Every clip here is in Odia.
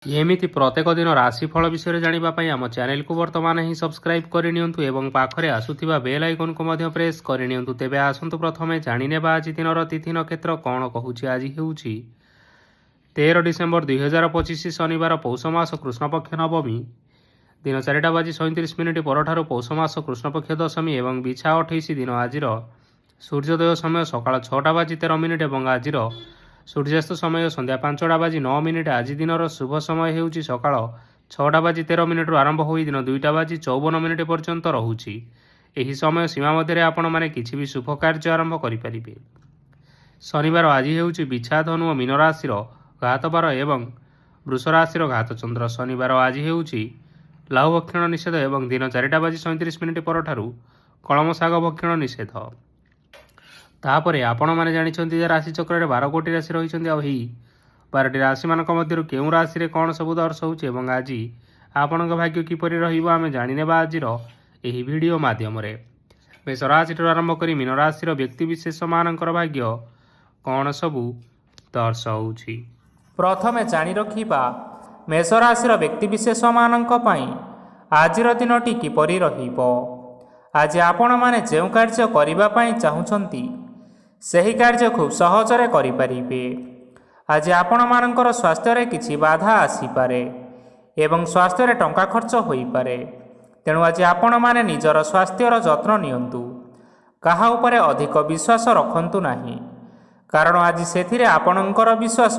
ଏମିତି ପ୍ରତ୍ୟେକ ଦିନ ରାଶିଫଳ ବିଷୟରେ ଜାଣିବା ପାଇଁ ଆମ ଚ୍ୟାନେଲକୁ ବର୍ତ୍ତମାନ ହିଁ ସବସ୍କ୍ରାଇବ୍ କରିନିଅନ୍ତୁ ଏବଂ ପାଖରେ ଆସୁଥିବା ବେଲ୍ ଆଇକନକୁ ମଧ୍ୟ ପ୍ରେସ୍ କରିନିଅନ୍ତୁ। ତେବେ ଆସନ୍ତୁ ପ୍ରଥମେ ଜାଣିନେବା ଆଜି ଦିନର ତିଥି ନକ୍ଷତ୍ର କ'ଣ କହୁଛି। ଆଜି ହେଉଛି 13 ଡିସେମ୍ବର 2025 ଶନିବାର, ପୌଷ ମାସ କୃଷ୍ଣପକ୍ଷ ନବମୀ, ଦିନ 4:37 ପରଠାରୁ ପୌଷ ମାସ କୃଷ୍ଣପକ୍ଷ ଦଶମୀ ଏବଂ ବିଛା 28 ଦିନ। ଆଜିର ସୂର୍ଯ୍ୟୋଦୟ ସମୟ ସକାଳ 6:13 ଏବଂ ଆଜିର ସୂର୍ଯ୍ୟାସ୍ତ ସମୟ ସନ୍ଧ୍ୟା 5:09। ଆଜି ଦିନର ଶୁଭ ସମୟ ହେଉଛି ସକାଳ 6:13 ଆରମ୍ଭ ହୋଇ ଦିନ 2:54 ପର୍ଯ୍ୟନ୍ତ ରହୁଛି। ଏହି ସମୟ ସୀମା ମଧ୍ୟରେ ଆପଣମାନେ କିଛି ବି ଶୁଭ କାର୍ଯ୍ୟ ଆରମ୍ଭ କରିପାରିବେ। ଶନିବାର ଆଜି ହେଉଛି ବିଛା, ଧନୁ ଓ ମୀନ ରାଶିର ଘାତବାର ଏବଂ ବୃଷ ରାଶିର ଘାତଚନ୍ଦ୍ର। ଶନିବାର ଆଜି ହେଉଛି ଲାହୁ ଭକ୍ଷଣ ନିଷେଧ ଏବଂ ଦିନ 4:37 ପରଠାରୁ କଳମ ଶାଗ ଭକ୍ଷଣ ନିଷେଧ। ତାପରେ ଆପଣମାନେ ଜାଣିଛନ୍ତି ଯେ ରାଶିଚକ୍ରରେ 12ଗୋଟି ରାଶି ରହିଛନ୍ତି। ଆଉ ଏହି 12ଟି ରାଶିମାନଙ୍କ ମଧ୍ୟରୁ କେଉଁ ରାଶିରେ କ'ଣ ସବୁ ଦର୍ଶାଉଛି ଏବଂ ଆଜି ଆପଣଙ୍କ ଭାଗ୍ୟ କିପରି ରହିବ ଆମେ ଜାଣିନେବା ଆଜିର ଏହି ଭିଡ଼ିଓ ମାଧ୍ୟମରେ। ମେଷ ରାଶିଠାରୁ ଆରମ୍ଭ କରି ମୀନ ରାଶିର ବ୍ୟକ୍ତିବିଶେଷମାନଙ୍କର ଭାଗ୍ୟ କ'ଣ ସବୁ ଦର୍ଶାଉଛି। ପ୍ରଥମେ ଜାଣି ରଖିବା ମେଷ ରାଶିର ବ୍ୟକ୍ତିବିଶେଷମାନଙ୍କ ପାଇଁ ଆଜିର ଦିନଟି କିପରି ରହିବ। ଆଜି ଆପଣମାନେ ଯେଉଁ କାର୍ଯ୍ୟ କରିବା ପାଇଁ ଚାହୁଁଛନ୍ତି ସେହି କାର୍ଯ୍ୟ ଖୁବ୍ ସହଜରେ କରିପାରିବେ। ଆଜି ଆପଣମାନଙ୍କର ସ୍ୱାସ୍ଥ୍ୟରେ କିଛି ବାଧା ଆସିପାରେ ଏବଂ ସ୍ୱାସ୍ଥ୍ୟରେ ଟଙ୍କା ଖର୍ଚ୍ଚ ହୋଇପାରେ। ତେଣୁ ଆଜି ଆପଣମାନେ ନିଜର ସ୍ୱାସ୍ଥ୍ୟର ଯତ୍ନ ନିଅନ୍ତୁ। କାହା ଉପରେ ଅଧିକ ବିଶ୍ୱାସ ରଖନ୍ତୁ ନାହିଁ, କାରଣ ଆଜି ସେଥିରେ ଆପଣଙ୍କର ବିଶ୍ୱାସ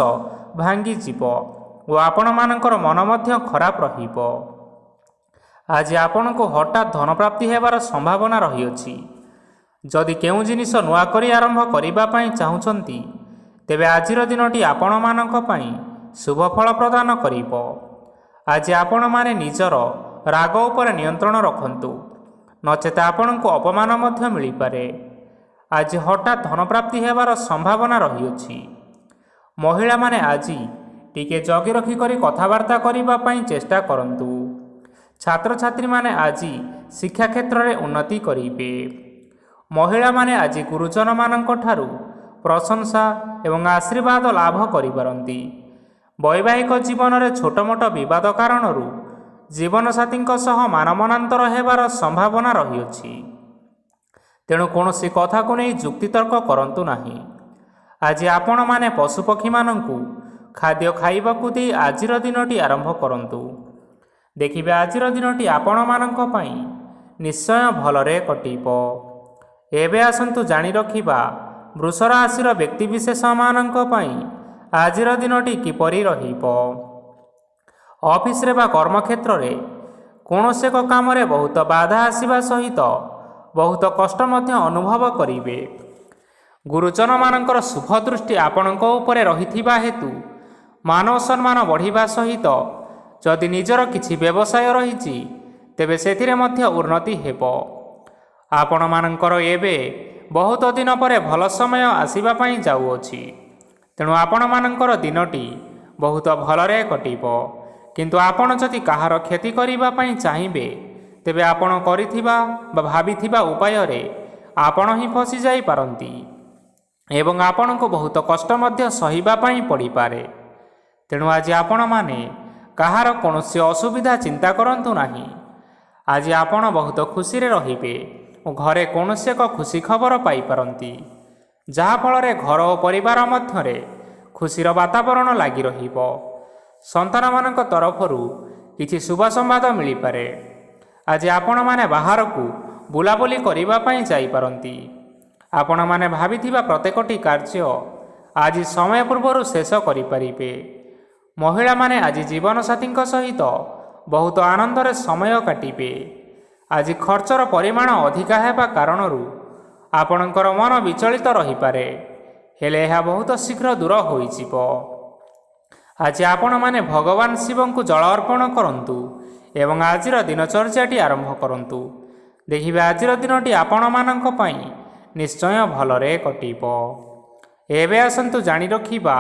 ଭାଙ୍ଗିଯିବ ଓ ଆପଣମାନଙ୍କର ମନ ମଧ୍ୟ ଖରାପ ରହିବ। ଆଜି ଆପଣଙ୍କୁ ହଠାତ୍ ଧନପ୍ରାପ୍ତି ହେବାର ସମ୍ଭାବନା ରହିଅଛି। ଯଦି କେଉଁ ଜିନିଷ ନୂଆ କରି ଆରମ୍ଭ କରିବା ପାଇଁ ଚାହୁଁଛନ୍ତି ତେବେ ଆଜିର ଦିନଟି ଆପଣମାନଙ୍କ ପାଇଁ ଶୁଭ ଫଳ ପ୍ରଦାନ କରିବ। ଆଜି ଆପଣମାନେ ନିଜର ରାଗ ଉପରେ ନିୟନ୍ତ୍ରଣ ରଖନ୍ତୁ, ନଚେତ ଆପଣଙ୍କୁ ଅପମାନ ମଧ୍ୟ ମିଳିପାରେ। ଆଜି ହଠାତ୍ ଧନପ୍ରାପ୍ତି ହେବାର ସମ୍ଭାବନା ରହିଅଛି। ମହିଳାମାନେ ଆଜି ଟିକେ ଜଗି ରଖିକରି କଥାବାର୍ତ୍ତା କରିବା ପାଇଁ ଚେଷ୍ଟା କରନ୍ତୁ। ଛାତ୍ରଛାତ୍ରୀମାନେ ଆଜି ଶିକ୍ଷା କ୍ଷେତ୍ରରେ ଉନ୍ନତି କରିବେ। ମହିଳାମାନେ ଆଜି ଗୁରୁଜନମାନଙ୍କ ଠାରୁ ପ୍ରଶଂସା ଏବଂ ଆଶୀର୍ବାଦ ଲାଭ କରିପାରନ୍ତି। ବୈବାହିକ ଜୀବନରେ ଛୋଟ ମୋଟ ବିବାଦ କାରଣରୁ ଜୀବନସାଥୀଙ୍କ ସହ ମାନମନାନ୍ତର ହେବାର ସମ୍ଭାବନା ରହିଅଛି। ତେଣୁ କୌଣସି କଥାକୁ ନେଇ ଯୁକ୍ତିତର୍କ କରନ୍ତୁ ନାହିଁ। ଆଜି ଆପଣମାନେ ପଶୁପକ୍ଷୀମାନଙ୍କୁ ଖାଦ୍ୟ ଖାଇବାକୁ ଦେଇ ଆଜିର ଦିନଟି ଆରମ୍ଭ କରନ୍ତୁ। ଦେଖିବେ ଆଜିର ଦିନଟି ଆପଣମାନଙ୍କ ପାଇଁ ନିଶ୍ଚୟ ଭଲରେ କଟିବ। ଏବେ ଆସନ୍ତୁ ଜାଣି ରଖିବା ବୃଷ ରାଶିର ବ୍ୟକ୍ତିବିଶେଷମାନଙ୍କ ପାଇଁ ଆଜିର ଦିନଟି କିପରି ରହିବ। ଅଫିସରେ ବା କର୍ମକ୍ଷେତ୍ରରେ କୌଣସି ଏକ କାମରେ ବହୁତ ବାଧା ଆସିବା ସହିତ ବହୁତ କଷ୍ଟ ମଧ୍ୟ ଅନୁଭବ କରିବେ। ଗୁରୁଜନମାନଙ୍କର ଶୁଭ ଦୃଷ୍ଟି ଆପଣଙ୍କ ଉପରେ ରହିଥିବା ହେତୁ ମାନ ସମ୍ମାନ ବଢ଼ିବା ସହିତ ଯଦି ନିଜର କିଛି ବ୍ୟବସାୟ ରହିଛି ତେବେ ସେଥିରେ ମଧ୍ୟ ଉନ୍ନତି ହେବ। ଆପଣମାନଙ୍କର ଏବେ ବହୁତ ଦିନ ପରେ ଭଲ ସମୟ ଆସିବା ପାଇଁ ଯାଉଅଛି। ତେଣୁ ଆପଣମାନଙ୍କର ଦିନଟି ବହୁତ ଭଲରେ କଟିବ। କିନ୍ତୁ ଆପଣ ଯଦି କାହାର କ୍ଷତି କରିବା ପାଇଁ ଚାହିଁବେ ତେବେ ଆପଣ କରିଥିବା ବା ଭାବିଥିବା ଉପାୟରେ ଆପଣ ହିଁ ଫସି ଯାଇପାରନ୍ତି ଏବଂ ଆପଣଙ୍କୁ ବହୁତ କଷ୍ଟ ମଧ୍ୟ ସହିବା ପାଇଁ ପଡ଼ିପାରେ। ତେଣୁ ଆଜି ଆପଣମାନେ କାହାର କୌଣସି ଅସୁବିଧା ଚିନ୍ତା କରନ୍ତୁ ନାହିଁ। ଆଜି ଆପଣ ବହୁତ ଖୁସିରେ ରହିବେ ଓ ଘରେ କୌଣସି ଏକ ଖୁସି ଖବର ପାଇପାରନ୍ତି, ଯାହାଫଳରେ ଘର ଓ ପରିବାର ମଧ୍ୟରେ ଖୁସିର ବାତାବରଣ ଲାଗି ରହିବ। ସନ୍ତାନମାନଙ୍କ ତରଫରୁ କିଛି ଶୁଭ ସମ୍ବାଦ ମିଳିପାରେ। ଆଜି ଆପଣମାନେ ବାହାରକୁ ବୁଲାବୁଲି କରିବା ପାଇଁ ଯାଇପାରନ୍ତି। ଆପଣମାନେ ଭାବିଥିବା ପ୍ରତ୍ୟେକଟି କାର୍ଯ୍ୟ ଆଜି ସମୟ ପୂର୍ବରୁ ଶେଷ କରିପାରିବେ। ମହିଳାମାନେ ଆଜି ଜୀବନସାଥୀଙ୍କ ସହିତ ବହୁତ ଆନନ୍ଦରେ ସମୟ କାଟିବେ। ଆଜି ଖର୍ଚ୍ଚର ପରିମାଣ ଅଧିକା ହେବା କାରଣରୁ ଆପଣଙ୍କର ମନ ବିଚଳିତ ରହିପାରେ, ହେଲେ ଏହା ବହୁତ ଶୀଘ୍ର ଦୂର ହୋଇଯିବ। ଆଜି ଆପଣମାନେ ଭଗବାନ ଶିବଙ୍କୁ ଜଳ ଅର୍ପଣ କରନ୍ତୁ ଏବଂ ଆଜିର ଦିନଚର୍ଯ୍ୟାଟି ଆରମ୍ଭ କରନ୍ତୁ। ଦେଖିବେ ଆଜିର ଦିନଟି ଆପଣମାନଙ୍କ ପାଇଁ ନିଶ୍ଚୟ ଭଲରେ କଟିବ। ଏବେ ଆସନ୍ତୁ ଜାଣି ରଖିବା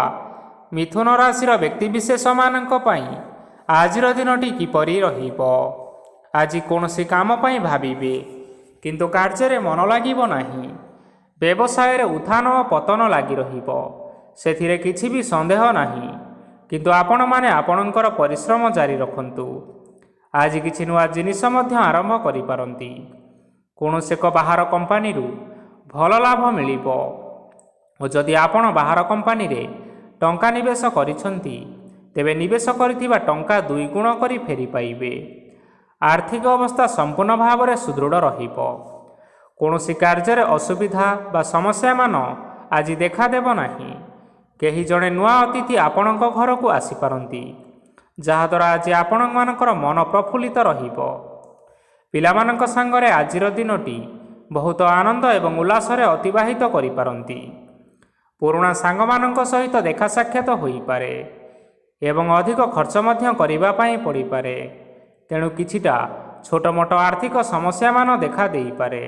ମିଥୁନ ରାଶିର ବ୍ୟକ୍ତିବିଶେଷମାନଙ୍କ ପାଇଁ ଆଜିର ଦିନଟି କିପରି ରହିବ। ଆଜି କୌଣସି କାମ ପାଇଁ ଭାବିବେ କିନ୍ତୁ କାର୍ଯ୍ୟରେ ମନ ଲାଗିବ ନାହିଁ। ବ୍ୟବସାୟରେ ଉତ୍ଥାନ ଓ ପତନ ଲାଗି ରହିବ, ସେଥିରେ କିଛି ବି ସନ୍ଦେହ ନାହିଁ। କିନ୍ତୁ ଆପଣମାନେ ଆପଣଙ୍କର ପରିଶ୍ରମ ଜାରି ରଖନ୍ତୁ। ଆଜି କିଛି ନୂଆ ଜିନିଷ ମଧ୍ୟ ଆରମ୍ଭ କରିପାରନ୍ତି। କୌଣସି ଏକ ବାହାର କମ୍ପାନୀରୁ ଭଲ ଲାଭ ମିଳିବ ଓ ଯଦି ଆପଣ ବାହାର କମ୍ପାନୀରେ ଟଙ୍କା ନିବେଶ କରିଛନ୍ତି ତେବେ ନିବେଶ କରିଥିବା ଟଙ୍କା 2 ଗୁଣ କରି ଫେରି ପାଇବେ। ଆର୍ଥିକ ଅବସ୍ଥା ସମ୍ପୂର୍ଣ୍ଣ ଭାବରେ ସୁଦୃଢ଼ ରହିବ। କୌଣସି କାର୍ଯ୍ୟରେ ଅସୁବିଧା ବା ସମସ୍ୟାମାନ ଆଜି ଦେଖାଦେବ ନାହିଁ। କେହି ଜଣେ ନୂଆ ଅତିଥି ଆପଣଙ୍କ ଘରକୁ ଆସିପାରନ୍ତି, ଯାହାଦ୍ୱାରା ଆଜି ଆପଣମାନଙ୍କର ମନ ପ୍ରଫୁଲ୍ଲିତ ରହିବ। ପିଲାମାନଙ୍କ ସାଙ୍ଗରେ ଆଜିର ଦିନଟି ବହୁତ ଆନନ୍ଦ ଏବଂ ଉଲ୍ଲାସରେ ଅତିବାହିତ କରିପାରନ୍ତି। ପୁରୁଣା ସାଙ୍ଗମାନଙ୍କ ସହିତ ଦେଖା ସାକ୍ଷାତ ହୋଇପାରେ ଏବଂ ଅଧିକ ଖର୍ଚ୍ଚ ମଧ୍ୟ କରିବା ପାଇଁ ପଡ଼ିପାରେ। ତେଣୁ କିଛିଟା ଛୋଟମୋଟ ଆର୍ଥିକ ସମସ୍ୟାମାନ ଦେଖା ଦେଇପାରେ।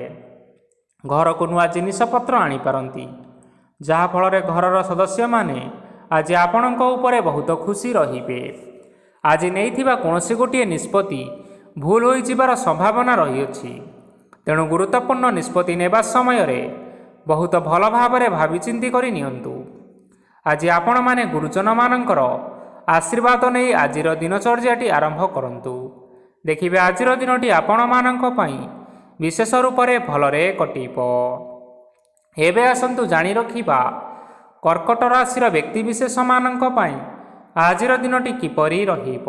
ଘରକୁ ନୂଆ ଜିନିଷପତ୍ର ଆଣିପାରନ୍ତି, ଯାହାଫଳରେ ଘରର ସଦସ୍ୟମାନେ ଆଜି ଆପଣଙ୍କ ଉପରେ ବହୁତ ଖୁସି ରହିବେ। ଆଜି ନେଇଥିବା କୌଣସି ଗୋଟିଏ ନିଷ୍ପତ୍ତି ଭୁଲ ହୋଇଯିବାର ସମ୍ଭାବନା ରହିଅଛି। ତେଣୁ ଗୁରୁତ୍ୱପୂର୍ଣ୍ଣ ନିଷ୍ପତ୍ତି ନେବା ସମୟରେ ବହୁତ ଭଲ ଭାବରେ ଭାବିଚିନ୍ତି କରି ନିଅନ୍ତୁ। ଆଜି ଆପଣମାନେ ଗୁରୁଜନମାନଙ୍କର ଆଶୀର୍ବାଦ ନେଇ ଆଜିର ଦିନଚର୍ଯ୍ୟାଟି ଆରମ୍ଭ କରନ୍ତୁ। ଦେଖିବେ ଆଜିର ଦିନଟି ଆପଣମାନଙ୍କ ପାଇଁ ବିଶେଷ ରୂପରେ ଭଲରେ କଟିବ। ଏବେ ଆସନ୍ତୁ ଜାଣି ରଖିବା କର୍କଟ ରାଶିର ବ୍ୟକ୍ତିବିଶେଷମାନଙ୍କ ପାଇଁ ଆଜିର ଦିନଟି କିପରି ରହିବ।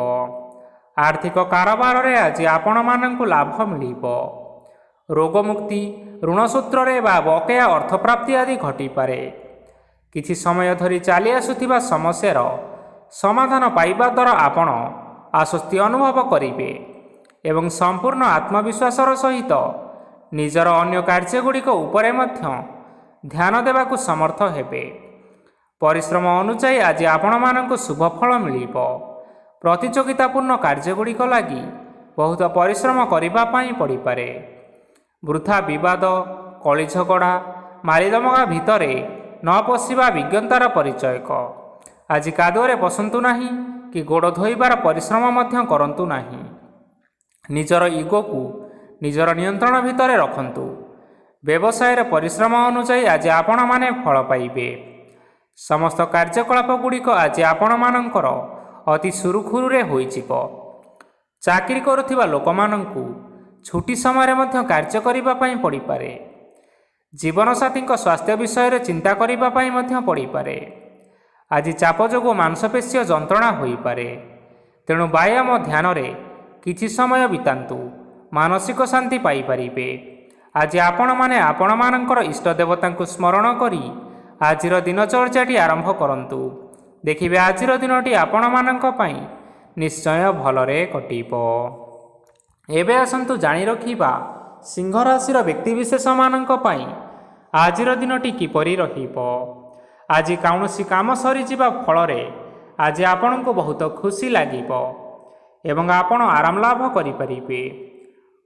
ଆର୍ଥିକ କାରବାରରେ ଆଜି ଆପଣମାନଙ୍କୁ ଲାଭ ମିଳିବ। ରୋଗମୁକ୍ତି, ଋଣ ସୂତ୍ରରେ ବା ବକେୟା ଅର୍ଥପ୍ରାପ୍ତି ଆଦି ଘଟିପାରେ। କିଛି ସମୟ ଧରି ଚାଲି ଆସୁଥିବା ସମସ୍ୟାର ସମାଧାନ ପାଇବା ଦ୍ୱାରା ଆପଣ ଆଶ୍ୱସ୍ତି ଅନୁଭବ କରିବେ ଏବଂ ସମ୍ପୂର୍ଣ୍ଣ ଆତ୍ମବିଶ୍ୱାସର ସହିତ ନିଜର ଅନ୍ୟ କାର୍ଯ୍ୟଗୁଡ଼ିକ ଉପରେ ମଧ୍ୟ ଧ୍ୟାନ ଦେବାକୁ ସମର୍ଥ ହେବେ। ପରିଶ୍ରମ ଅନୁଯାୟୀ ଆଜି ଆପଣମାନଙ୍କୁ ଶୁଭ ଫଳ ମିଳିବ। ପ୍ରତିଯୋଗିତାପୂର୍ଣ୍ଣ କାର୍ଯ୍ୟଗୁଡ଼ିକ ଲାଗି ବହୁତ ପରିଶ୍ରମ କରିବା ପାଇଁ ପଡ଼ିପାରେ। ବୃଥା ବିବାଦ, କଳି ଝଗଡ଼ା, ମାରିଦମଗା ଭିତରେ ନ ପଶିବା ବିଜ୍ଞତାର ପରିଚୟକ। ଆଜି କାଦୁଅରେ ପଶନ୍ତୁ ନାହିଁ କି ଗୋଡ଼ ଧୋଇବାର ପରିଶ୍ରମ ମଧ୍ୟ କରନ୍ତୁ ନାହିଁ। ନିଜର ଇଗୋକୁ ନିଜର ନିୟନ୍ତ୍ରଣ ଭିତରେ ରଖନ୍ତୁ। ବ୍ୟବସାୟରେ ପରିଶ୍ରମ ଅନୁଯାୟୀ ଆଜି ଆପଣମାନେ ଫଳ ପାଇବେ। ସମସ୍ତ କାର୍ଯ୍ୟକଳାପ ଗୁଡ଼ିକ ଆଜି ଆପଣମାନଙ୍କର ଅତି ସୁରୁଖୁରୁରେ ହୋଇଯିବ। ଚାକିରି କରୁଥିବା ଲୋକମାନଙ୍କୁ ଛୁଟି ସମୟରେ ମଧ୍ୟ କାର୍ଯ୍ୟ କରିବା ପାଇଁ ପଡ଼ିପାରେ। ଜୀବନସାଥୀଙ୍କ ସ୍ୱାସ୍ଥ୍ୟ ବିଷୟରେ ଚିନ୍ତା କରିବା ପାଇଁ ମଧ୍ୟ ପଡ଼ିପାରେ। ଆଜି ଚାପ ଯୋଗୁଁ ମାଂସପେଶୀୟ ଯନ୍ତ୍ରଣା ହୋଇପାରେ। ତେଣୁ ବ୍ୟାୟାମ ଧ୍ୟାନରେ କିଛି ସମୟ ବିତାନ୍ତୁ, ମାନସିକ ଶାନ୍ତି ପାଇପାରିବେ। ଆଜି ଆପଣମାନେ ଆପଣମାନଙ୍କର ଇଷ୍ଟ ଦେବତାଙ୍କୁ ସ୍ମରଣ କରି ଆଜିର ଦିନଚର୍ଯ୍ୟାଟି ଆରମ୍ଭ କରନ୍ତୁ। ଦେଖିବେ ଆଜିର ଦିନଟି ଆପଣମାନଙ୍କ ପାଇଁ ନିଶ୍ଚୟ ଭଲରେ କଟିବ। ଏବେ ଆସନ୍ତୁ ଜାଣି ରଖିବା ସିଂହ ରାଶିର ବ୍ୟକ୍ତିବିଶେଷମାନଙ୍କ ପାଇଁ ଆଜିର ଦିନଟି କିପରି ରହିବ। ଆଜି କୌଣସି କାମ ସରିଯିବା ଫଳରେ ଆଜି ଆପଣଙ୍କୁ ବହୁତ ଖୁସି ଲାଗିବ ଏବଂ ଆପଣ ଆରାମ ଲାଭ କରିପାରିବେ।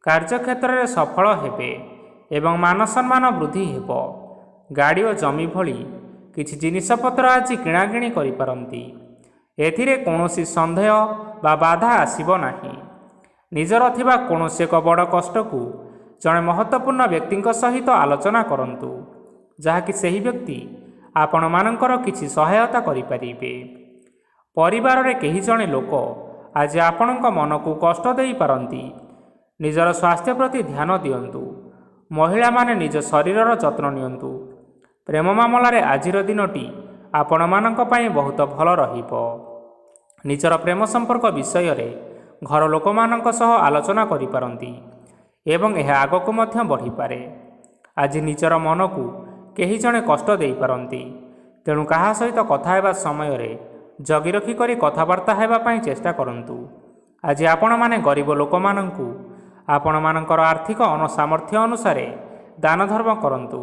କାର୍ଯ୍ୟକ୍ଷେତ୍ରରେ ସଫଳ ହେବେ ଏବଂ ମାନସମ୍ମାନ ବୃଦ୍ଧି ହେବ। ଗାଡ଼ି ଓ ଜମି ଭଳି କିଛି ଜିନିଷପତ୍ର ଆଜି କିଣାକିଣି କରିପାରନ୍ତି। ଏଥିରେ କୌଣସି ସନ୍ଦେହ ବା ବାଧା ଆସିବ ନାହିଁ। ନିଜର ଥିବା କୌଣସି ଏକ ବଡ଼ କଷ୍ଟକୁ ଜଣେ ମହତ୍ତ୍ୱପୂର୍ଣ୍ଣ ବ୍ୟକ୍ତିଙ୍କ ସହିତ ଆଲୋଚନା କରନ୍ତୁ, ଯାହାକି ସେହି ବ୍ୟକ୍ତି ଆପଣମାନଙ୍କର କିଛି ସହାୟତା କରିପାରିବେ। ପରିବାରରେ କେହି ଜଣେ ଲୋକ ଆଜି ଆପଣଙ୍କ ମନକୁ କଷ୍ଟ ଦେଇପାରନ୍ତି। ନିଜର ସ୍ୱାସ୍ଥ୍ୟ ପ୍ରତି ଧ୍ୟାନ ଦିଅନ୍ତୁ। ମହିଳାମାନେ ନିଜ ଶରୀରର ଯତ୍ନ ନିଅନ୍ତୁ। ପ୍ରେମ ମାମଲାରେ ଆଜିର ଦିନଟି ଆପଣମାନଙ୍କ ପାଇଁ ବହୁତ ଭଲ ରହିବ। ନିଜର ପ୍ରେମ ସମ୍ପର୍କ ବିଷୟରେ ଘର ଲୋକମାନଙ୍କ ସହ ଆଲୋଚନା କରିପାରନ୍ତି ଏବଂ ଏହା ଆଗକୁ ମଧ୍ୟ ବଢ଼ିପାରେ। ଆଜି ନିଜର ମନକୁ କେହି ଜଣେ କଷ୍ଟ ଦେଇପାରନ୍ତି। ତେଣୁ କାହା ସହିତ କଥା ହେବା ସମୟରେ ଜଗି ରଖି କରି କଥାବାର୍ତ୍ତା ହେବା ପାଇଁ ଚେଷ୍ଟା କରନ୍ତୁ। ଆଜି ଆପଣମାନେ ଗରିବ ଲୋକମାନଙ୍କୁ ଆପଣମାନଙ୍କର ଆର୍ଥିକ ସାମର୍ଥ୍ୟ ଅନୁସାରେ ଦାନ ଧର୍ମ କରନ୍ତୁ।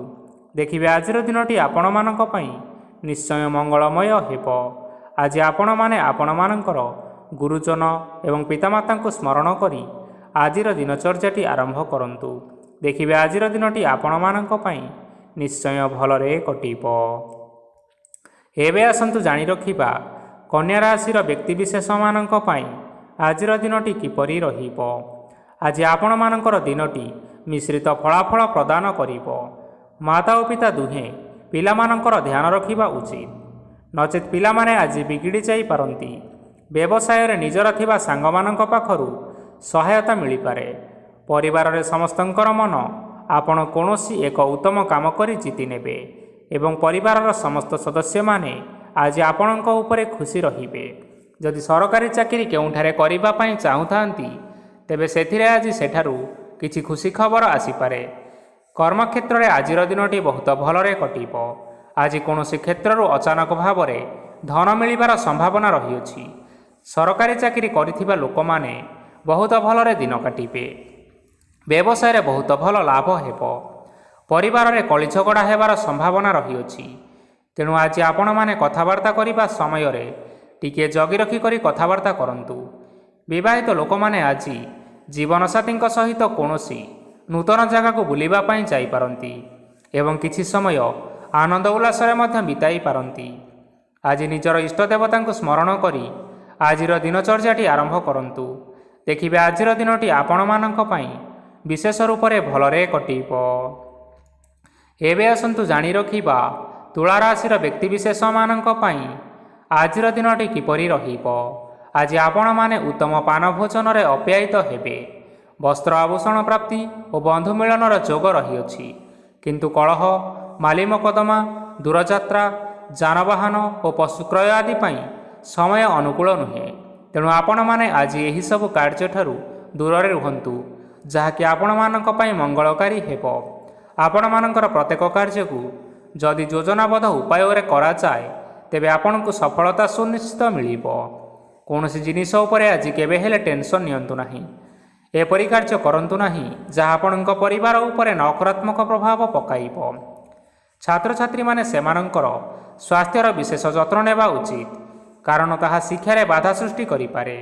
ଦେଖିବେ ଆଜିର ଦିନଟି ଆପଣମାନଙ୍କ ପାଇଁ ନିଶ୍ଚୟ ମଙ୍ଗଳମୟ ହେବ। ଆଜି ଆପଣମାନେ ଆପଣମାନଙ୍କର ଗୁରୁଜନ ଏବଂ ପିତାମାତାଙ୍କୁ ସ୍ମରଣ କରି ଆଜିର ଦିନଚର୍ଯ୍ୟାଟି ଆରମ୍ଭ କରନ୍ତୁ। ଦେଖିବେ ଆଜିର ଦିନଟି ଆପଣମାନଙ୍କ ପାଇଁ ନିଶ୍ଚୟ ଭଲରେ କଟିବ। ଏବେ ଆସନ୍ତୁ ଜାଣି ରଖିବା କନ୍ୟା ରାଶିର ବ୍ୟକ୍ତିବିଶେଷମାନଙ୍କ ପାଇଁ ଆଜିର ଦିନଟି କିପରି ରହିବ। ଆଜି ଆପଣମାନଙ୍କର ଦିନଟି ମିଶ୍ରିତ ଫଳାଫଳ ପ୍ରଦାନ କରିବ। ମାତା ଓ ପିତା ଦୁହେଁ ପିଲାମାନଙ୍କର ଧ୍ୟାନ ରଖିବା ଉଚିତ। ନଚେତ୍ ପିଲାମାନେ ଆଜି ବିଗିଡ଼ି ଯାଇପାରନ୍ତି। ବ୍ୟବସାୟରେ ନିଜର ଥିବା ସାଙ୍ଗମାନଙ୍କ ପାଖରୁ ସହାୟତା ମିଳିପାରେ। ପରିବାରରେ ସମସ୍ତଙ୍କର ମନ ଆପଣ କୌଣସି ଏକ ଉତ୍ତମ କାମ କରି ଜିତି ନେବେ ଏବଂ ପରିବାରର ସମସ୍ତ ସଦସ୍ୟମାନେ ଆଜି ଆପଣଙ୍କ ଉପରେ ଖୁସି ରହିବେ। ଯଦି ସରକାରୀ ଚାକିରି କେଉଁଠାରେ କରିବା ପାଇଁ ଚାହୁଁଥାନ୍ତି, ତେବେ ସେଥିରେ ଆଜି ସେଠାରୁ କିଛି ଖୁସି ଖବର ଆସିପାରେ। କର୍ମକ୍ଷେତ୍ରରେ ଆଜିର ଦିନଟି ବହୁତ ଭଲରେ କଟିବ। ଆଜି କୌଣସି କ୍ଷେତ୍ରରୁ ଅଚାନକ ଭାବରେ ଧନ ମିଳିବାର ସମ୍ଭାବନା ରହିଅଛି। ସରକାରୀ ଚାକିରି କରିଥିବା ଲୋକମାନେ ବହୁତ ଭଲରେ ଦିନ କାଟିବେ। ବ୍ୟବସାୟରେ ବହୁତ ଭଲ ଲାଭ ହେବ। ପରିବାରରେ କଳି ଝଗଡ଼ା ହେବାର ସମ୍ଭାବନା ରହିଅଛି। ତେଣୁ ଆଜି ଆପଣମାନେ କଥାବାର୍ତ୍ତା କରିବା ସମୟରେ ଟିକିଏ ଜଗି ରଖି କରି କଥାବାର୍ତ୍ତା କରନ୍ତୁ। ବିବାହିତ ଲୋକମାନେ ଆଜି ଜୀବନସାଥୀଙ୍କ ସହିତ କୌଣସି ନୂତନ ଜାଗାକୁ ବୁଲିବା ପାଇଁ ଯାଇପାରନ୍ତି ଏବଂ କିଛି ସମୟ ଆନନ୍ଦ ଉଲ୍ଲାସରେ ମଧ୍ୟ ବିତାଇ ପାରନ୍ତି। ଆଜି ନିଜର ଇଷ୍ଟ ଦେବତାଙ୍କୁ ସ୍ମରଣ କରି ଆଜିର ଦିନଚର୍ଯ୍ୟାଟି ଆରମ୍ଭ କରନ୍ତୁ। ଦେଖିବେ ଆଜିର ଦିନଟି ଆପଣମାନଙ୍କ ପାଇଁ ବିଶେଷ ରୂପରେ ଭଲରେ କଟିବ। ଏବେ ଆସନ୍ତୁ ଜାଣି ରଖିବା ତୁଳା ରାଶିର ବ୍ୟକ୍ତିବିଶେଷମାନଙ୍କ ପାଇଁ ଆଜିର ଦିନଟି କିପରି ରହିବ। ଆଜି ଆପଣମାନେ ଉତ୍ତମ ପାନ ଭୋଜନରେ ଅପ୍ୟାୟିତ ହେବେ। ବସ୍ତ୍ର ଆଭୂଷଣ ପ୍ରାପ୍ତି ଓ ବନ୍ଧୁ ମିଳନର ଯୋଗ ରହିଅଛି। କିନ୍ତୁ କଳହ, ମାଲି ମକଦ୍ଦମା, ଦୂରଯାତ୍ରା, ଯାନବାହନ ଓ ପଶୁ କ୍ରୟ ଆଦି ପାଇଁ ସମୟ ଅନୁକୂଳ ନୁହେଁ। ତେଣୁ ଆପଣମାନେ ଆଜି ଏହିସବୁ କାର୍ଯ୍ୟଠାରୁ ଦୂରରେ ରୁହନ୍ତୁ, ଯାହାକି ଆପଣମାନଙ୍କ ପାଇଁ ମଙ୍ଗଳକାରୀ ହେବ। ଆପଣମାନଙ୍କର ପ୍ରତ୍ୟେକ କାର୍ଯ୍ୟକୁ ଯଦି ଯୋଜନାବଦ୍ଧ ଉପାୟରେ କରାଯାଏ, ତେବେ ଆପଣଙ୍କୁ ସଫଳତା ସୁନିଶ୍ଚିତ ମିଳିବ। କୌଣସି ଜିନିଷ ଉପରେ ଆଜି କେବେ ହେଲେ ଟେନସନ୍ ନିଅନ୍ତୁ ନାହିଁ। ଏପରି କାର୍ଯ୍ୟ କରନ୍ତୁ ନାହିଁ ଯାହା ଆପଣଙ୍କ ପରିବାର ଉପରେ ନକାରାତ୍ମକ ପ୍ରଭାବ ପକାଇବ। ଛାତ୍ରଛାତ୍ରୀମାନେ ସେମାନଙ୍କର ସ୍ୱାସ୍ଥ୍ୟର ବିଶେଷ ଯତ୍ନ ନେବା ଉଚିତ, କାରଣ ତାହା ଶିକ୍ଷାରେ ବାଧା ସୃଷ୍ଟି କରିପାରେ।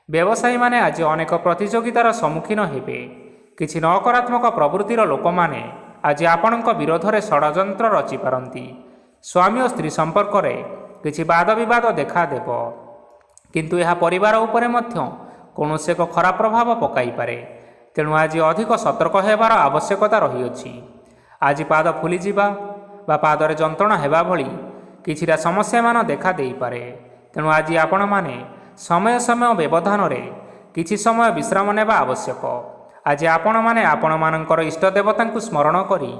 ବ୍ୟବସାୟୀମାନେ ଆଜି ଅନେକ ପ୍ରତିଯୋଗିତାର ସମ୍ମୁଖୀନ ହେବେ। କିଛି ନକାରାତ୍ମକ ପ୍ରବୃତ୍ତିର ଲୋକମାନେ ଆଜି ଆପଣଙ୍କ ବିରୋଧରେ ଷଡ଼ଯନ୍ତ୍ର ରଚିପାରନ୍ତି। ସ୍ୱାମୀ ଓ ସ୍ତ୍ରୀ ସମ୍ପର୍କରେ କିଛି ବାଦ ବିବାଦ ଦେଖାଦେବ, କିନ୍ତୁ ଏହା ପରିବାର ଉପରେ ମଧ୍ୟ କୌଣସି ଏକ ଖରାପ ପ୍ରଭାବ ପକାଇପାରେ। ତେଣୁ ଆଜି ଅଧିକ ସତର୍କ ହେବାର ଆବଶ୍ୟକତା ରହିଅଛି। ଆଜି ପାଦ ଫୁଲିଯିବା ବା ପାଦରେ ଯନ୍ତ୍ରଣା ହେବା ଭଳି କିଛିଟା ସମସ୍ୟାମାନ ଦେଖା ଦେଇପାରେ। ତେଣୁ ଆଜି ଆପଣମାନେ ସମୟ ସମୟ ବ୍ୟବଧାନରେ କିଛି ସମୟ ବିଶ୍ରାମ ନେବା ଆବଶ୍ୟକ। ଆଜି ଆପଣମାନେ ଆପଣମାନଙ୍କର ଇଷ୍ଟ ଦେବତାଙ୍କୁ ସ୍ମରଣ କରି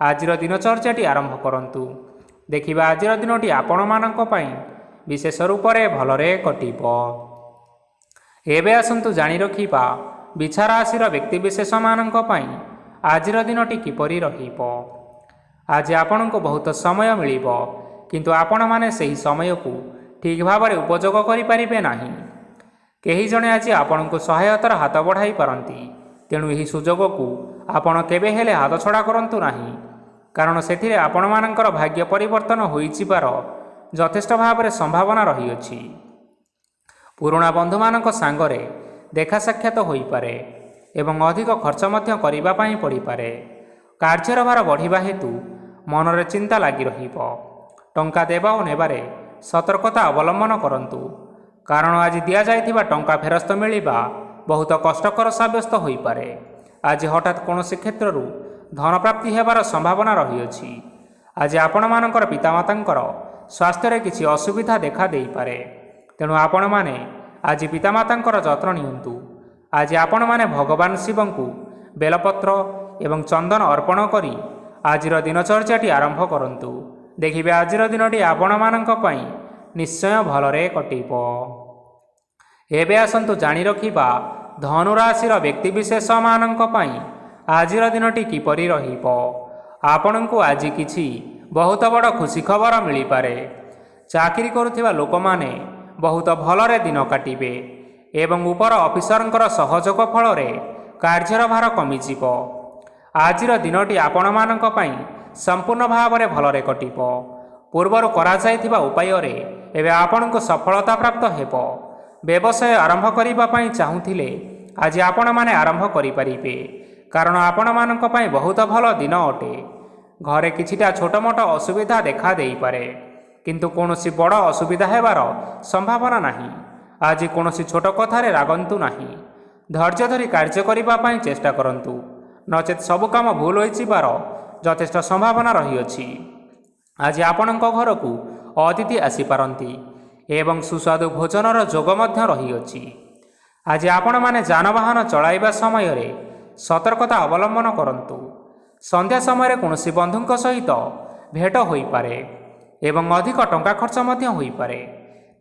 ଆଜିର ଦିନଚର୍ଯ୍ୟାଟି ଆରମ୍ଭ କରନ୍ତୁ। ଦେଖିବା ଆଜିର ଦିନଟି ଆପଣମାନଙ୍କ ପାଇଁ ବିଶେଷ ରୂପରେ ଭଲରେ କଟିବ। ଏବେ ଆସନ୍ତୁ ଜାଣି ରଖିବା ବିଛା ରାଶିର ବ୍ୟକ୍ତିବିଶେଷମାନଙ୍କ ପାଇଁ ଆଜିର ଦିନଟି କିପରି ରହିବ। ଆଜି ଆପଣଙ୍କୁ ବହୁତ ସମୟ ମିଳିବ, କିନ୍ତୁ ଆପଣମାନେ ସେହି ସମୟକୁ ଠିକ୍ ଭାବରେ ଉପଯୋଗ କରିପାରିବେ ନାହିଁ। କେହି ଜଣେ ଆଜି ଆପଣଙ୍କୁ ସହାୟତାର ହାତ ବଢ଼ାଇ ପାରନ୍ତି। ତେଣୁ ଏହି ସୁଯୋଗକୁ ଆପଣ କେବେ ହେଲେ ହାତଛଡ଼ା କରନ୍ତୁ ନାହିଁ, କାରଣ ସେଥିରେ ଆପଣମାନଙ୍କର ଭାଗ୍ୟ ପରିବର୍ତ୍ତନ ହୋଇଯିବାର ଯଥେଷ୍ଟ ଭାବରେ ସମ୍ଭାବନା ରହିଅଛି। ପୁରୁଣା ବନ୍ଧୁମାନଙ୍କ ସାଙ୍ଗରେ ଦେଖା ସାକ୍ଷାତ ହୋଇପାରେ ଏବଂ ଅଧିକ ଖର୍ଚ୍ଚ ମଧ୍ୟ କରିବା ପାଇଁ ପଡ଼ିପାରେ। କାର୍ଯ୍ୟର ଭାର ବଢ଼ିବା ହେତୁ ମନରେ ଚିନ୍ତା ଲାଗି ରହିବ। ଟଙ୍କା ଦେବା ଓ ନେବାରେ ସତର୍କତା ଅବଲମ୍ବନ କରନ୍ତୁ, କାରଣ ଆଜି ଦିଆଯାଇଥିବା ଟଙ୍କା ଫେରସ୍ତ ମିଳିବା ବହୁତ କଷ୍ଟକର ସାବ୍ୟସ୍ତ ହୋଇପାରେ। ଆଜି ହଠାତ୍ କୌଣସି କ୍ଷେତ୍ରରୁ ଧନପ୍ରାପ୍ତି ହେବାର ସମ୍ଭାବନା ରହିଅଛି। ଆଜି ଆପଣମାନଙ୍କର ପିତାମାତାଙ୍କର ସ୍ୱାସ୍ଥ୍ୟରେ କିଛି ଅସୁବିଧା ଦେଖା ଦେଇପାରେ। ତେଣୁ ଆପଣମାନେ ଆଜି ପିତାମାତାଙ୍କର ଯତ୍ନ ନିଅନ୍ତୁ। ଆଜି ଆପଣମାନେ ଭଗବାନ ଶିବଙ୍କୁ ବେଲପତ୍ର ଏବଂ ଚନ୍ଦନ ଅର୍ପଣ କରି ଆଜିର ଦିନଚର୍ଯ୍ୟାଟି ଆରମ୍ଭ କରନ୍ତୁ। ଦେଖିବେ ଆଜିର ଦିନଟି ଆପଣମାନଙ୍କ ପାଇଁ ନିଶ୍ଚୟ ଭଲରେ କଟିବ। ଏବେ ଆସନ୍ତୁ ଜାଣି ରଖିବା ଧନୁରାଶିର ବ୍ୟକ୍ତିବିଶେଷମାନଙ୍କ ପାଇଁ ଆଜିର ଦିନଟି କିପରି ରହିବ। ଆପଣଙ୍କୁ ଆଜି କିଛି ବହୁତ ବଡ଼ ଖୁସି ଖବର ମିଳିପାରେ। ଚାକିରି କରୁଥିବା ଲୋକମାନେ ବହୁତ ଭଲରେ ଦିନ କାଟିବେ ଏବଂ ଉପର ଅଫିସରଙ୍କର ସହଯୋଗ ଫଳରେ କାର୍ଯ୍ୟର ଭାର କମିଯିବ। ଆଜିର ଦିନଟି ଆପଣମାନଙ୍କ ପାଇଁ ସମ୍ପୂର୍ଣ୍ଣ ଭାବରେ ଭଲରେ କଟିବ। ପୂର୍ବରୁ କରାଯାଇଥିବା ଉପାୟରେ ଏବେ ଆପଣଙ୍କୁ ସଫଳତା ପ୍ରାପ୍ତ ହେବ। ବ୍ୟବସାୟ ଆରମ୍ଭ କରିବା ପାଇଁ ଚାହୁଁଥିଲେ ଆଜି ଆପଣମାନେ ଆରମ୍ଭ କରିପାରିବେ, କାରଣ ଆପଣମାନଙ୍କ ପାଇଁ ବହୁତ ଭଲ ଦିନ ଅଟେ। ଘରେ କିଛିଟା ଛୋଟମୋଟ ଅସୁବିଧା ଦେଖା ଦେଇପାରେ, କିନ୍ତୁ କୌଣସି ବଡ଼ ଅସୁବିଧା ହେବାର ସମ୍ଭାବନା ନାହିଁ। ଆଜି କୌଣସି ଛୋଟ କଥାରେ ରାଗନ୍ତୁ ନାହିଁ। ଧୈର୍ଯ୍ୟ ଧରି କାର୍ଯ୍ୟ କରିବା ପାଇଁ ଚେଷ୍ଟା କରନ୍ତୁ, ନଚେତ୍ ସବୁ କାମ ଭୁଲ ହୋଇଯିବାର ଯଥେଷ୍ଟ ସମ୍ଭାବନା ରହିଅଛି। ଆଜି ଆପଣଙ୍କ ଘରକୁ ଅତିଥି ଆସିପାରନ୍ତି ଏବଂ ସୁସ୍ୱାଦୁ ଭୋଜନର ଯୋଗ ମଧ୍ୟ ରହିଅଛି। ଆଜି ଆପଣମାନେ ଯାନବାହନ ଚଳାଇବା ସମୟରେ ସତର୍କତା ଅବଲମ୍ବନ କରନ୍ତୁ। ସନ୍ଧ୍ୟା ସମୟରେ କୌଣସି ବନ୍ଧୁଙ୍କ ସହିତ ଭେଟ ହୋଇପାରେ ଏବଂ ଅଧିକ ଟଙ୍କା ଖର୍ଚ୍ଚ ମଧ୍ୟ ହୋଇପାରେ।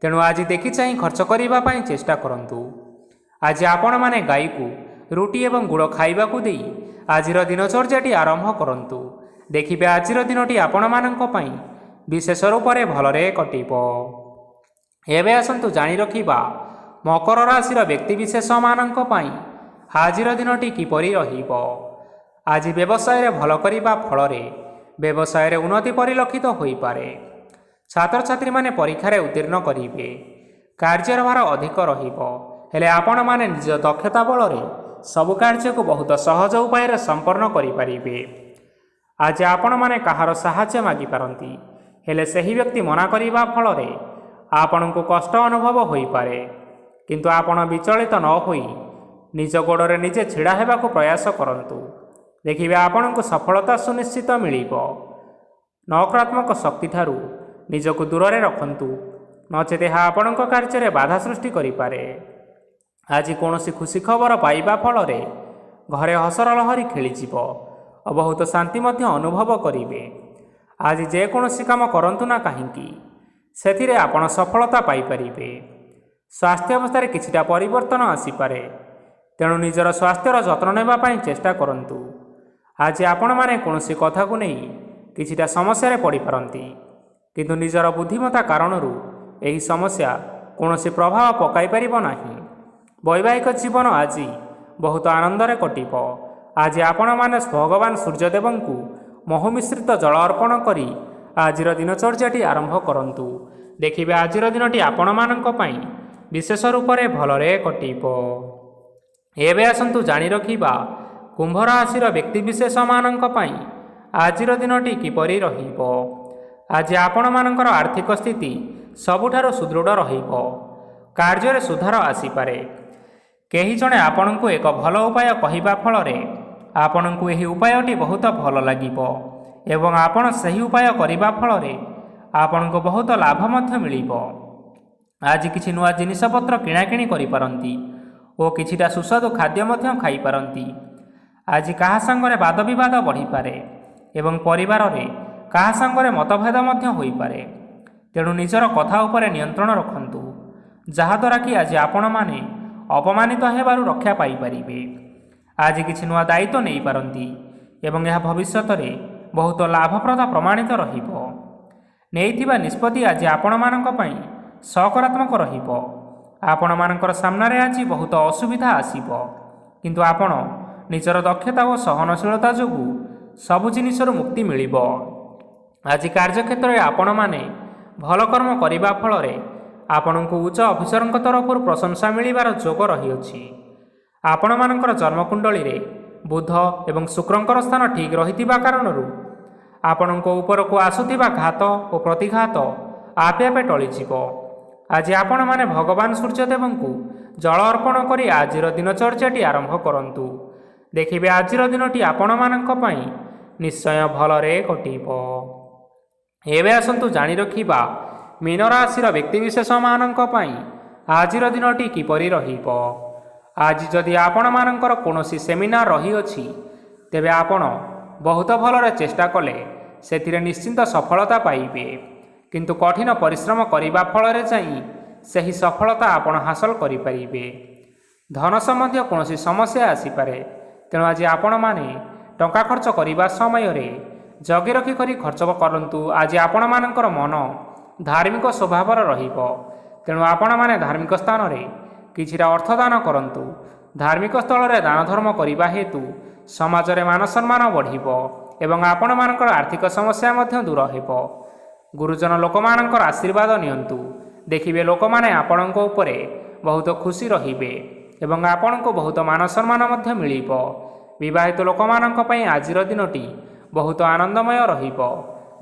ତେଣୁ ଆଜି ଦେଖିଚାହିଁ ଖର୍ଚ୍ଚ କରିବା ପାଇଁ ଚେଷ୍ଟା କରନ୍ତୁ। ଆଜି ଆପଣମାନେ ଗାଈକୁ ରୁଟି ଏବଂ ଗୁଡ଼ ଖାଇବାକୁ ଦେଇ ଆଜିର ଦିନଚର୍ଯ୍ୟାଟି ଆରମ୍ଭ କରନ୍ତୁ। ଦେଖିବେ ଆଜିର ଦିନଟି ଆପଣମାନଙ୍କ ପାଇଁ ବିଶେଷ ରୂପରେ ଭଲରେ କଟିବ। ଏବେ ଆସନ୍ତୁ ଜାଣି ରଖିବା ମକର ରାଶିର ବ୍ୟକ୍ତିବିଶେଷମାନଙ୍କ ପାଇଁ ଆଜିର ଦିନଟି କିପରି ରହିବ। ଆଜି ବ୍ୟବସାୟରେ ଭଲ କରିବା ଫଳରେ ବ୍ୟବସାୟରେ ଉନ୍ନତି ପରିଲକ୍ଷିତ ହୋଇପାରେ। ଛାତ୍ରଛାତ୍ରୀମାନେ ପରୀକ୍ଷାରେ ଉତ୍ତୀର୍ଣ୍ଣ କରିବେ। କାର୍ଯ୍ୟର ଭାର ଅଧିକ ରହିବ, ହେଲେ ଆପଣମାନେ ନିଜ ଦକ୍ଷତା ବଳରେ ସବୁ କାର୍ଯ୍ୟକୁ ବହୁତ ସହଜ ଉପାୟରେ ସମ୍ପନ୍ନ କରିପାରିବେ। ଆଜି ଆପଣମାନେ କାହାର ସାହାଯ୍ୟ ମାଗିପାରନ୍ତି, ହେଲେ ସେହି ବ୍ୟକ୍ତି ମନା କରିବା ଫଳରେ ଆପଣଙ୍କୁ କଷ୍ଟ ଅନୁଭବ ହୋଇପାରେ। କିନ୍ତୁ ଆପଣ ବିଚଳିତ ନ ହୋଇ ନିଜ ଗୋଡ଼ରେ ନିଜେ ଛିଡ଼ା ହେବାକୁ ପ୍ରୟାସ କରନ୍ତୁ। ଦେଖିବେ ଆପଣଙ୍କୁ ସଫଳତା ସୁନିଶ୍ଚିତ ମିଳିବ। ନକାରାତ୍ମକ ଶକ୍ତିଠାରୁ ନିଜକୁ ଦୂରରେ ରଖନ୍ତୁ, ନଚେତ୍ ଏହା ଆପଣଙ୍କ କାର୍ଯ୍ୟରେ ବାଧା ସୃଷ୍ଟି କରିପାରେ। ଆଜି କୌଣସି ଖୁସି ଖବର ପାଇବା ଫଳରେ ଘରେ ହସର ଲହରୀ ଖେଳିଯିବ ଓ ବହୁତ ଶାନ୍ତି ମଧ୍ୟ ଅନୁଭବ କରିବେ। ଆଜି ଯେକୌଣସି କାମ କରନ୍ତୁ ନା କାହିଁକି ସେଥିରେ ଆପଣ ସଫଳତା ପାଇପାରିବେ। ସ୍ୱାସ୍ଥ୍ୟ ଅବସ୍ଥାରେ କିଛିଟା ପରିବର୍ତ୍ତନ ଆସିପାରେ, ତେଣୁ ନିଜର ସ୍ୱାସ୍ଥ୍ୟର ଯତ୍ନ ନେବା ପାଇଁ ଚେଷ୍ଟା କରନ୍ତୁ। ଆଜି ଆପଣମାନେ କୌଣସି କଥାକୁ ନେଇ କିଛିଟା ସମସ୍ୟାରେ ପଡ଼ିପାରନ୍ତି, କିନ୍ତୁ ନିଜର ବୁଦ୍ଧିମତା କାରଣରୁ ଏହି ସମସ୍ୟା କୌଣସି ପ୍ରଭାବ ପକାଇପାରିବ ନାହିଁ। ବୈବାହିକ ଜୀବନ ଆଜି ବହୁତ ଆନନ୍ଦରେ କଟିବ। ଆଜି ଆପଣମାନେ ଭଗବାନ ସୂର୍ଯ୍ୟଦେବଙ୍କୁ ମହୁ ମିଶ୍ରିତ ଜଳ ଅର୍ପଣ କରି ଆଜିର ଦିନଚର୍ଯ୍ୟାଟି ଆରମ୍ଭ କରନ୍ତୁ। ଦେଖିବେ ଆଜିର ଦିନଟି ଆପଣମାନଙ୍କ ପାଇଁ ବିଶେଷ ରୂପରେ ଭଲରେ କଟିବ। ଏବେ ଆସନ୍ତୁ ଜାଣି ରଖିବା କୁମ୍ଭ ରାଶିର ବ୍ୟକ୍ତିବିଶେଷମାନଙ୍କ ପାଇଁ ଆଜିର ଦିନଟି କିପରି ରହିବ। ଆଜି ଆପଣମାନଙ୍କର ଆର୍ଥିକ ସ୍ଥିତି ସବୁଠାରୁ ସୁଦୃଢ଼ ରହିବ। କାର୍ଯ୍ୟରେ ସୁଧାର ଆସିପାରେ। କେହି ଜଣେ ଆପଣଙ୍କୁ ଏକ ଭଲ ଉପାୟ କହିବା ଫଳରେ ଆପଣଙ୍କୁ ଏହି ଉପାୟଟି ବହୁତ ଭଲ ଲାଗିବ ଏବଂ ଆପଣ ସେହି ଉପାୟ କରିବା ଫଳରେ ଆପଣଙ୍କୁ ବହୁତ ଲାଭ ମଧ୍ୟ ମିଳିବ। ଆଜି କିଛି ନୂଆ ଜିନିଷପତ୍ର କିଣାକିଣି କରିପାରନ୍ତି ଓ କିଛିଟା ସୁସ୍ୱାଦୁ ଖାଦ୍ୟ ମଧ୍ୟ ଖାଇପାରନ୍ତି। ଆଜି କାହା ସାଙ୍ଗରେ ବାଦବିବାଦ ବଢ଼ିପାରେ ଏବଂ ପରିବାରରେ କାହା ସାଙ୍ଗରେ ମତଭେଦ ମଧ୍ୟ ହୋଇପାରେ। ତେଣୁ ନିଜର କଥା ଉପରେ ନିୟନ୍ତ୍ରଣ ରଖନ୍ତୁ, ଯାହାଦ୍ୱାରା କି ଆଜି ଆପଣମାନେ ଅପମାନିତ ହେବାରୁ ରକ୍ଷା ପାଇପାରିବେ। ଆଜି କିଛି ନୂଆ ଦାୟିତ୍ୱ ନେଇପାରନ୍ତି ଏବଂ ଏହା ଭବିଷ୍ୟତରେ ବହୁତ ଲାଭପ୍ରଦ ପ୍ରମାଣିତ ରହିବ। ନେଇଥିବା ନିଷ୍ପତ୍ତି ଆଜି ଆପଣମାନଙ୍କ ପାଇଁ ସକାରାତ୍ମକ ରହିବ। ଆପଣମାନଙ୍କର ସାମ୍ନାରେ ଆଜି ବହୁତ ଅସୁବିଧା ଆସିବ, କିନ୍ତୁ ଆପଣ ନିଜର ଦକ୍ଷତା ଓ ସହନଶୀଳତା ଯୋଗୁଁ ସବୁ ଜିନିଷରୁ ମୁକ୍ତି ମିଳିବ। ଆଜି କାର୍ଯ୍ୟକ୍ଷେତ୍ରରେ ଆପଣମାନେ ଭଲ କର୍ମ କରିବା ଫଳରେ ଆପଣଙ୍କୁ ଉଚ୍ଚ ଅଫିସରଙ୍କ ତରଫରୁ ପ୍ରଶଂସା ମିଳିବାର ଯୋଗ ରହିଅଛି। ଆପଣମାନଙ୍କର ଜନ୍ମକୁଣ୍ଡଳୀରେ ବୁଧ ଏବଂ ଶୁକ୍ରଙ୍କର ସ୍ଥାନ ଠିକ୍ ରହିଥିବା କାରଣରୁ ଆପଣଙ୍କ ଉପରକୁ ଆସୁଥିବା ଘାତ ଓ ପ୍ରତିଘାତ ଆପେ ଆପେ ଟଳିଯିବ। ଆଜି ଆପଣମାନେ ଭଗବାନ ସୂର୍ଯ୍ୟଦେବଙ୍କୁ ଜଳ ଅର୍ପଣ କରି ଆଜିର ଦିନଚର୍ଯ୍ୟାଟି ଆରମ୍ଭ କରନ୍ତୁ। ଦେଖିବେ ଆଜିର ଦିନଟି ଆପଣମାନଙ୍କ ପାଇଁ ନିଶ୍ଚୟ ଭଲରେ କଟିବ। ଏବେ ଆସନ୍ତୁ ଜାଣି ରଖିବା ମୀନ ରାଶିର ବ୍ୟକ୍ତିବିଶେଷମାନଙ୍କ ପାଇଁ ଆଜିର ଦିନଟି କିପରି ରହିବ। ଆଜି ଯଦି ଆପଣମାନଙ୍କର କୌଣସି ସେମିନାର ରହିଅଛି, ତେବେ ଆପଣ ବହୁତ ଭଲରେ ଚେଷ୍ଟା କଲେ ସେଥିରେ ନିଶ୍ଚିନ୍ତ ସଫଳତା ପାଇବେ। କିନ୍ତୁ କଠିନ ପରିଶ୍ରମ କରିବା ଫଳରେ ଯାଇ ସେହି ସଫଳତା ଆପଣ ହାସଲ କରିପାରିବେ। ଧନ ସମ୍ବନ୍ଧୀୟ କୌଣସି ସମସ୍ୟା ଆସିପାରେ, ତେଣୁ ଆଜି ଆପଣମାନେ ଟଙ୍କା ଖର୍ଚ୍ଚ କରିବା ସମୟରେ ଜଗି ରଖି କରି ଖର୍ଚ୍ଚ କରନ୍ତୁ। ଆଜି ଆପଣମାନଙ୍କର ମନ ଧାର୍ମିକ ସ୍ୱଭାବର ରହିବ, ତେଣୁ ଆପଣମାନେ ଧାର୍ମିକ ସ୍ଥାନରେ କିଛିଟା ଅର୍ଥଦାନ କରନ୍ତୁ। ଧାର୍ମିକ ସ୍ଥଳରେ ଦାନ ଧର୍ମ କରିବା ହେତୁ ସମାଜରେ ମାନ ସମ୍ମାନ ବଢ଼ିବ ଏବଂ ଆପଣମାନଙ୍କର ଆର୍ଥିକ ସମସ୍ୟା ମଧ୍ୟ ଦୂର ହେବ। ଗୁରୁଜନ ଲୋକମାନଙ୍କର ଆଶୀର୍ବାଦ ନିଅନ୍ତୁ। ଦେଖିବେ ଲୋକମାନେ ଆପଣଙ୍କ ଉପରେ ବହୁତ ଖୁସି ରହିବେ ଏବଂ ଆପଣଙ୍କୁ ବହୁତ ମାନ ସମ୍ମାନ ମଧ୍ୟ ମିଳିବ। ବିବାହିତ ଲୋକମାନଙ୍କ ପାଇଁ ଆଜିର ଦିନଟି ବହୁତ ଆନନ୍ଦମୟ ରହିବ।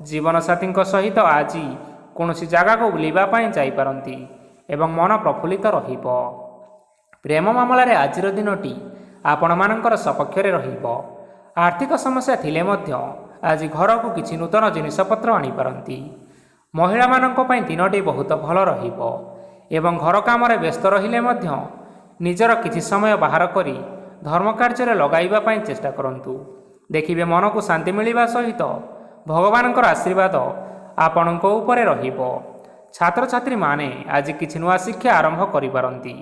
ଜୀବନସାଥୀଙ୍କ ସହିତ ଆଜି କୌଣସି ଜାଗାକୁ ବୁଲିବା ପାଇଁ ଯାଇପାରନ୍ତି ଏବଂ ମନ ପ୍ରଫୁଲ୍ଲିତ ରହିବ। ପ୍ରେମ ମାମଲାରେ ଆଜିର ଦିନଟି ଆପଣମାନଙ୍କର ସପକ୍ଷରେ ରହିବ। ଆର୍ଥିକ ସମସ୍ୟା ଥିଲେ ମଧ୍ୟ ଆଜି ଘରକୁ କିଛି ନୂତନ ଜିନିଷପତ୍ର ଆଣିପାରନ୍ତି। ମହିଳାମାନଙ୍କ ପାଇଁ ଦିନଟି ବହୁତ ଭଲ ରହିବ ଏବଂ ଘର କାମରେ ବ୍ୟସ୍ତ ରହିଲେ ମଧ୍ୟ ନିଜର କିଛି ସମୟ ବାହାର କରି ଧର୍ମ କାର୍ଯ୍ୟରେ ଲଗାଇବା ପାଇଁ ଚେଷ୍ଟା କରନ୍ତୁ। ଦେଖିବେ ମନକୁ ଶାନ୍ତି ମିଳିବା ସହିତ ଭଗବାନଙ୍କର ଆଶୀର୍ବାଦ ଆପଣଙ୍କ ଉପରେ ରହିବ। ଛାତ୍ରଛାତ୍ରୀମାନେ ଆଜି କିଛି ନୂଆ ଶିକ୍ଷା ଆରମ୍ଭ କରିପାରନ୍ତି।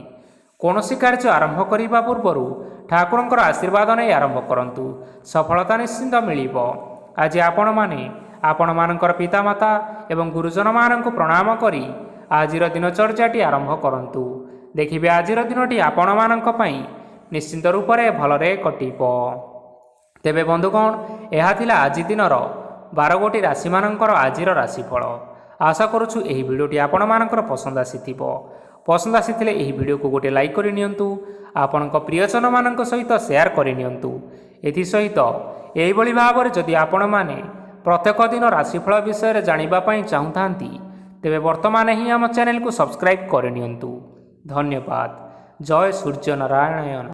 କୌଣସି କାର୍ଯ୍ୟ ଆରମ୍ଭ କରିବା ପୂର୍ବରୁ ଠାକୁରଙ୍କର ଆଶୀର୍ବାଦ ନେଇ ଆରମ୍ଭ କରନ୍ତୁ, ସଫଳତା ନିଶ୍ଚିନ୍ତ ମିଳିବ। ଆଜି ଆପଣମାନେ ଆପଣମାନଙ୍କର ପିତାମାତା ଏବଂ ଗୁରୁଜନମାନଙ୍କୁ ପ୍ରଣାମ କରି ଆଜିର ଦିନଚର୍ଯ୍ୟାଟି ଆରମ୍ଭ କରନ୍ତୁ। ଦେଖିବେ ଆଜିର ଦିନଟି ଆପଣମାନଙ୍କ ପାଇଁ ନିଶ୍ଚିନ୍ତ ରୂପରେ ଭଲରେ କଟିବ। ତେବେ ବନ୍ଧୁଗଣ, ଏହା ଥିଲା ଆଜି ଦିନର 12ଗୋଟି ରାଶିମାନଙ୍କର ଆଜିର ରାଶିଫଳ। ଆଶା କରୁଛୁ ଏହି ଭିଡ଼ିଓଟି ଆପଣମାନଙ୍କର ପସନ୍ଦ ଆସିଥିବ। ପସନ୍ଦ ଆସିଥିଲେ ଏହି ଭିଡ଼ିଓକୁ ଗୋଟିଏ ଲାଇକ୍ କରିନିଅନ୍ତୁ, ଆପଣଙ୍କ ପ୍ରିୟଜନମାନଙ୍କ ସହିତ ସେୟାର କରିନିଅନ୍ତୁ। ଏଥିସହିତ ଏହିଭଳି ଭାବରେ ଯଦି ଆପଣମାନେ ପ୍ରତ୍ୟେକ ଦିନ ରାଶିଫଳ ବିଷୟରେ ଜାଣିବା ପାଇଁ ଚାହୁଁଥାନ୍ତି, ତେବେ ବର୍ତ୍ତମାନ ହିଁ ଆମ ଚ୍ୟାନେଲକୁ ସବସ୍କ୍ରାଇବ୍ କରିନିଅନ୍ତୁ। ଧନ୍ୟବାଦ। ଜୟ ସୂର୍ଯ୍ୟ ନାରାୟଣ।